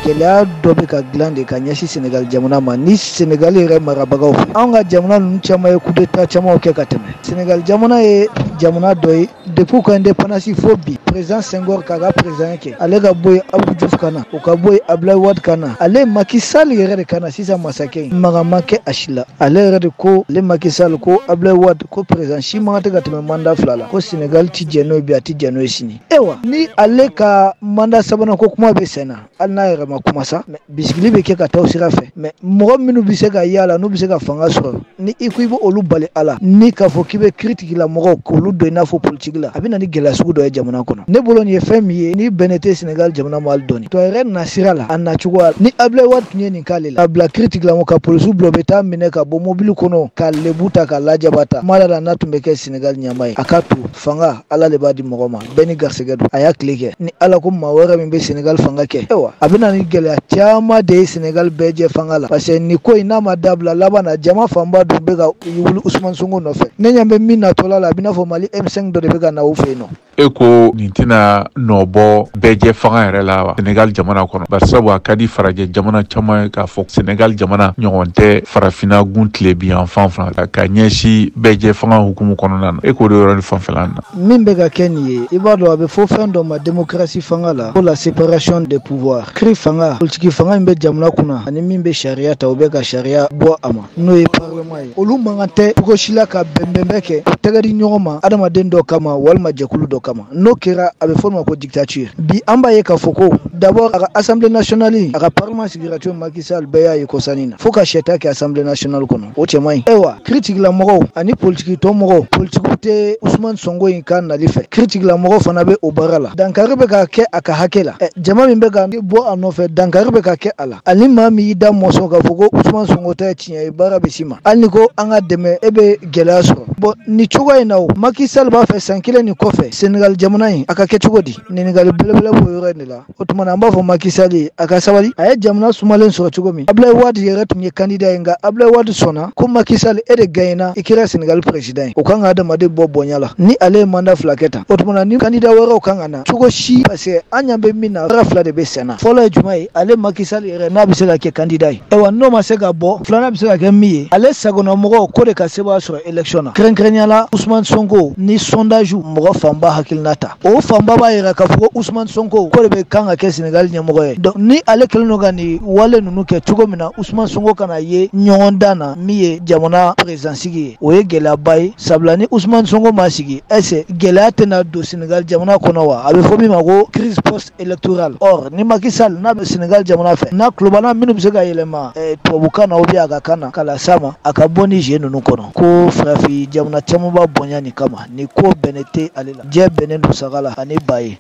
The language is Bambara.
gɛlɛya dɔ bɛ ka dilan de ka ɲɛsin Sénégal jamana ma ni Sénégal yɛrɛ marabagaw fɛ. Anw ka jamana ninnu caman ye coup d'état camanw kɛ ka tɛmɛ. Sénégal jamana ye jamana dɔ ye depuis ka indépendance fo bi président Senghor k'a ka président kɛ ale ka bɔ yen Abdou Diouf kana o ka bɔ yen Abdoulaye Wade kana ale Macky Sall yɛrɛ de kana sisan masakɛ in maga ma kɛ a si la ale yɛrɛ de ko ale Macky Sall ko Abdoulaye Wade ko président si man tɛ ka tɛmɛ mandat 2 la ko Sénégal ti jɛ n'o ye bi a ti jɛ n'o ye sini. Ewa ni ale ka mandat 3nan ko kuma bɛ sen na hali n'a yɛrɛ ma kuma sa mais bisigili bɛ kɛ ka taa o sira fɛ mais mɔgɔ minnu bɛ se ka yala n'u bɛ se ka fanga sɔrɔ ni i ko i bɛ olu bali a la ni k'a fɔ k'i bɛ critique la mɔgɔw k'olu don i n'a fɔ politique la a bɛ na ni gɛlɛya sugu dɔ ye jamana kɔnɔ. Ne bolo nin ye fɛn min ye ni bɛnɛ tɛ Sénégal jamana ma hali dɔɔni to yɛrɛ na sira la a nacogo ni Abdoulaye Wade tun ye nin k'ale la a bila critique la ka polisiw bila u bɛ taa minɛ ka bɔ mobili kɔnɔ ka lebu ta ka lajabata kuma la n'a tun bɛ kɛ Sénégal ɲɛmaa ye a ka to fanga ala de b'a di mɔgɔ ma bɛɛ ni garisɛgɛ don a y'a tile kɛ ni ala ko maa wɛrɛ min bɛ Sénégal fanga kɛ ewa a bɛ na ni gɛlɛya caman de ye Sénégal bɛɛ jɛ fanga la parce que nin ko in n'a ma dabila laban na jama fanba dun bɛ ka wuli Ousmane Sonko nɔfɛ ne ɲɛ bɛ min natɔla la a bɛ n'a fɔ Mali M5 dɔ de bɛ ka na u fɛ yen nɔ. E ko nin tɛna nɔ bɔ bɛɛ jɛ fanga yɛrɛ la wa Sénégal jamana kɔnɔ bari sabu a ka di farajɛ jamana caman ye k'a fɔ Sénégal jamana ɲɔgɔn tɛ farafinna gun tile bi yan fan fana ka ɲɛsin bɛɛ jɛ fanga hukumu kɔnɔna na e k'o de yɔrɔ ni fanfɛla na. Min bɛ ka kɛ nin ye i b'a dɔn a bɛ fɔ fɛn dɔ ma démocratie fanga la pour la séparation des pouvoirs kiri fanga politique fanga min bɛ jamana kunna ani min bɛ sariya ta o bɛ ka sariya bɔ a ma n'o ye parlement ye olu mankan tɛ cogo si la ka bɛnbɛnbɛn kɛ u tɛgɛ di ɲɔgɔn ma adamaden dɔ kama walima jɛkulu dɔ kama n'o kɛra a bɛ fɔ o ma ko dictature bi an b'a ye k'a fɔ ko d'abord a ka assemblée nationale a ka parlement sigira cogo Macky Sall bɛɛ y'a ye kɔsannin na fo ka sɛta kɛ assemblée nationale kɔnɔ o cɛ man ɲi ayiwa critique la mɔgɔw ani politique tɔ mɔgɔw politiciw tɛ Ousmane Sonko in ka nali fɛ critique la mɔgɔw fana bɛ o baara la dankari bɛ ka kɛ a ka hakɛ la jama min bɛ ka bɔ a nɔfɛ dankari bɛ ka kɛ a la ani maa min y'i da mɔsɔn k'a fɔ ko Ousmane Sonko ta ye tiɲɛ ye baara bɛ s'i ma hali ni ko an ka dɛmɛ e bɛ gɛlɛya sɔrɔ bon ni cogo in na o Macky Sall b'a fɛ san 1 nin kɔfɛ Sénégal jamana in a ka kɛ cogo di ɲininkali belebele b'o yɔrɔ in de la o tuma na an b'a fɔ Macky Sall ye a ka sabali a ye jamana sumalen sɔrɔ cogo min Abdoulaye Wade yɛrɛ tun ye candidat ye nka Abdoulaye Wade sɔnna ko Macky Sall e de gagnera i kɛra Sénégal président ye o kan ka adamaden bɔ bonya la ni ale ye mandat 2 kɛ tan o tuma na ni candidat wɛrɛw kan ka na cogo si parce que an ɲɛ bɛ min na baara 2 de bɛ sen na fɔlɔ ye jumɛn ye ale Macky Sall yɛrɛ n'a bɛ se ka kɛ candidat ye ewa n'o ma se ka bɔ filanan bɛ se ka kɛ min ye ale sagonnamɔgɔw ko de ka se b'a sɔrɔ élection na kɛrɛnkɛrɛnnenya la Ousmane Sonko ni sondage mɔgɔ fanba hakilina ta o fanba b'a yɛrɛ k'a fɔ ko Ousmane Sonko ko de bɛ kan ka kɛ Sénégal ɲɛmɔgɔ ye donc ni ale kɛlen don ka nin wale ninnu kɛ cogo min na Ousmane Sonko kana ye ɲɔgɔn dan na min ye jamana président sigi ye o ye gɛlɛyaba ye sabula ni Ousmane Sonko ma sigi est-ce que gɛlɛya tɛna don Sénégal jamana kɔnɔ wa a bɛ fɔ min ma ko crise post électorale or ni Macky Sall n'a bɛ Sénégal jamana fɛ n'a tulobana minnu bɛ se ka yɛlɛma tubabukan na ou bien a ka kan na k'a las'a ma a ka bɔ ni jeu ninnu kɔnɔ ko farafin jamana caman b'a bonya nin kama ni ko bɛnnen tɛ ale la diɲɛ bɛnnen don saga la ani ba ye